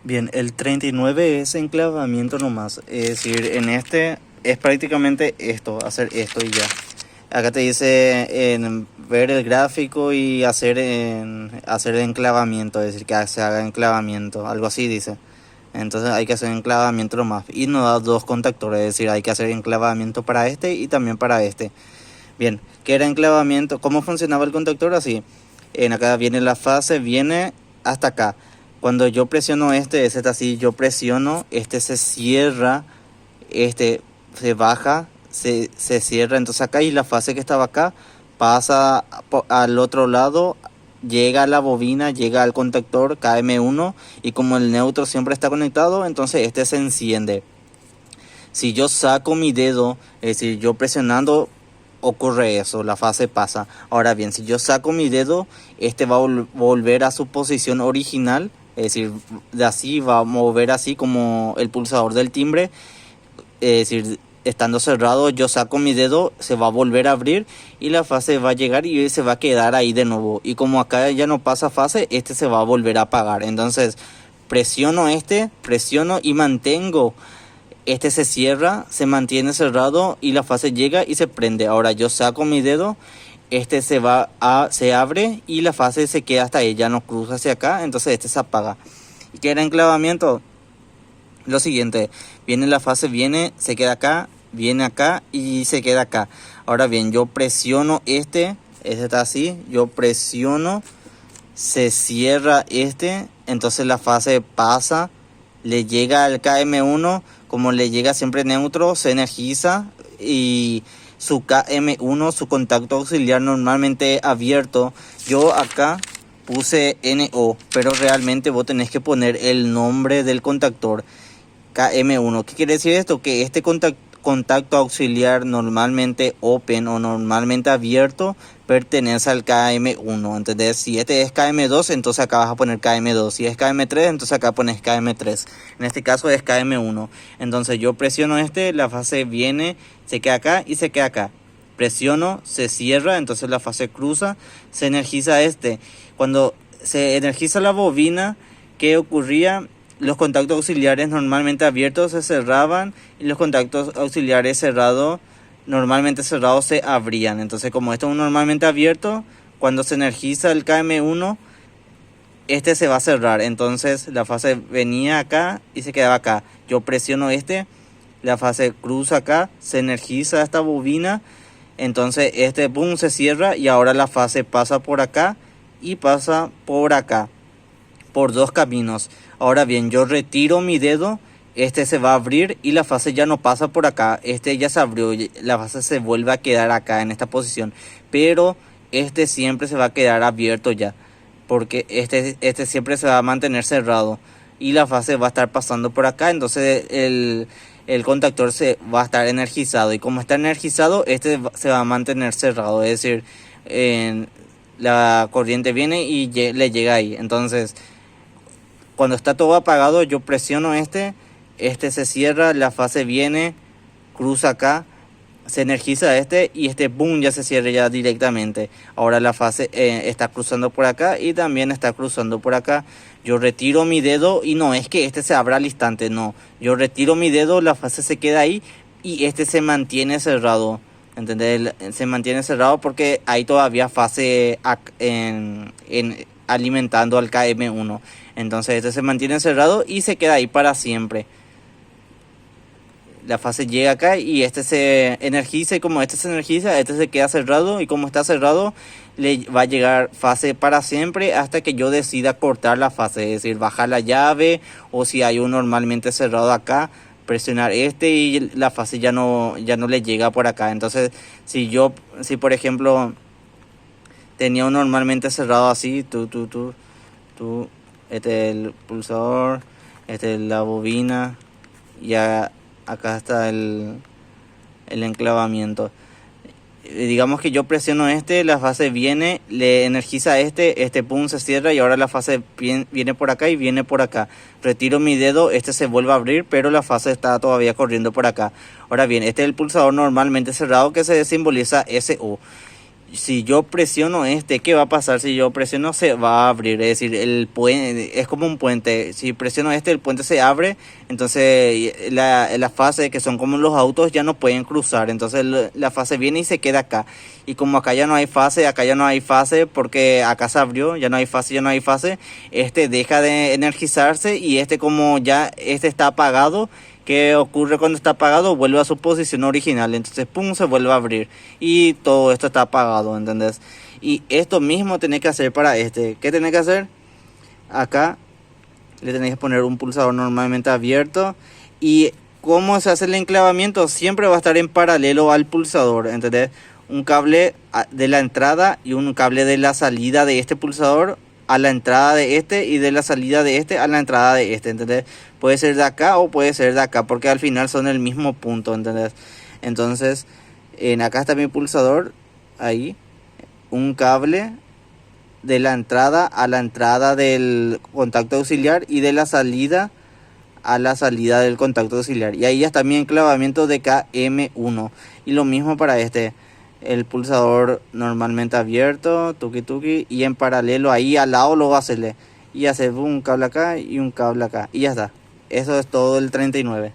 Bien, el 39 es enclavamiento nomás. Es decir, en este es prácticamente esto, hacer esto y ya. Acá te dice en ver el gráfico y hacer el enclavamiento, es decir, que se haga enclavamiento, algo así dice. Entonces hay que hacer enclavamiento nomás. Y nos da dos contactores, es decir, hay que hacer enclavamiento para este y también para este. Bien, ¿qué era enclavamiento? ¿Cómo funcionaba el contactor? Así. En acá viene la fase, viene hasta acá. Cuando yo presiono este está así, yo presiono, este se cierra, este se baja, se cierra. Entonces acá y la fase que estaba acá pasa al otro lado, llega a la bobina, llega al contactor KM1 y como el neutro siempre está conectado, entonces este se enciende. Si yo saco mi dedo, es decir, yo presionando, ocurre eso, la fase pasa. Ahora bien, si yo saco mi dedo, este va a volver a su posición original, es decir, de así va a mover así como el pulsador del timbre, es decir, estando cerrado, yo saco mi dedo, se va a volver a abrir y la fase va a llegar y se va a quedar ahí de nuevo. Y como acá ya no pasa fase, este se va a volver a apagar. Entonces, presiono y mantengo. Este se cierra, se mantiene cerrado y la fase llega y se prende. Ahora yo saco mi dedo, este se abre y la fase se queda hasta ahí, ya no cruza hacia acá, entonces este se apaga. ¿Y qué era enclavamiento? Lo siguiente, viene la fase, se queda acá, viene acá y se queda acá. Ahora bien, yo presiono este está así, yo presiono, se cierra entonces la fase pasa, le llega al KM1, como le llega siempre neutro, se energiza y su KM1, su contacto auxiliar normalmente abierto. Yo acá puse NO, pero realmente vos tenés que poner el nombre del contactor KM1. ¿Qué quiere decir esto? Que este contacto auxiliar normalmente open o normalmente abierto pertenece al KM1. ¿Entendés? Si este es KM2, entonces acá vas a poner KM2. Si es KM3, entonces acá pones KM3. En este caso es KM1. Entonces yo presiono la fase viene, se queda acá y se queda acá. Presiono, se cierra, entonces la fase cruza, se energiza Cuando se energiza la bobina, ¿qué ocurría? Los contactos auxiliares normalmente abiertos se cerraban y los contactos auxiliares normalmente cerrados se abrían. Entonces, como esto es normalmente abierto, cuando se energiza el KM1, este se va a cerrar. Entonces, la fase venía acá y se quedaba acá. Yo presiono la fase cruza acá, se energiza esta bobina. Entonces, boom, se cierra y ahora la fase pasa por acá y pasa por acá, por dos caminos. Ahora bien, yo retiro mi dedo, se va a abrir y la fase ya no pasa por acá. Ya se abrió, la fase se vuelve a quedar acá en esta posición. Pero siempre se va a quedar abierto ya, porque este siempre se va a mantener cerrado y la fase va a estar pasando por acá. Entonces el contactor se va a estar energizado y como está energizado, se va a mantener cerrado. Es decir, la corriente viene y le llega ahí. Entonces, cuando está todo apagado, yo presiono se cierra, la fase viene, cruza acá, se energiza y boom, ya se cierra ya directamente. Ahora la fase está cruzando por acá y también está cruzando por acá. Yo retiro mi dedo y no es que se abra al instante, no. Yo retiro mi dedo, la fase se queda ahí y se mantiene cerrado. ¿Entendés? Se mantiene cerrado porque hay todavía fase alimentando al KM1. Entonces se mantiene cerrado y se queda ahí para siempre. La fase llega acá y se energiza y como se energiza, se queda cerrado y como está cerrado, le va a llegar fase para siempre hasta que yo decida cortar la fase, es decir, bajar la llave o si hay un normalmente cerrado acá, presionar y la fase ya no le llega por acá. Entonces, si por ejemplo tenía un normalmente cerrado así, el pulsador, la bobina, ya acá está el enclavamiento. Digamos que yo presiono la fase viene, le energiza pum, se cierra y ahora la fase viene por acá y viene por acá. Retiro mi dedo, se vuelve a abrir, pero la fase está todavía corriendo por acá. Ahora bien, es el pulsador normalmente cerrado que se simboliza SO. si yo presiono este, ¿qué va a pasar? Si yo presiono, se va a abrir. Es decir, el puente es como un puente. Si presiono este, el puente se abre. Entonces la fase, que son como los autos, ya no pueden cruzar. Entonces la fase viene y se queda acá. Y como acá ya no hay fase, acá ya no hay fase, porque acá se abrió, ya no hay fase, ya no hay fase, este deja de energizarse, y este, como ya este está apagado, ¿qué ocurre cuando está apagado? Vuelve a su posición original. Entonces, pum, se vuelve a abrir. Y todo esto está apagado, ¿entendés? Y esto mismo tenés que hacer para este. ¿Qué tenés que hacer? Acá le tenés que poner un pulsador normalmente abierto. Y cómo se hace el enclavamiento, siempre va a estar en paralelo al pulsador, ¿entendés? Un cable de la entrada y un cable de la salida de este pulsador a la entrada de este, y de la salida de este a la entrada de este, ¿entendés? Puede ser de acá o puede ser de acá, porque al final son el mismo punto, ¿entendés? Entonces, acá está mi pulsador, ahí, un cable de la entrada a la entrada del contacto auxiliar, y de la salida a la salida del contacto auxiliar. Y ahí ya está mi enclavamiento de KM1. Y lo mismo para este. El pulsador normalmente abierto, tuki tuki, y en paralelo ahí al lado lo va a hacerle. Y hacer un cable acá y un cable acá. Y ya está. Eso es todo el 39.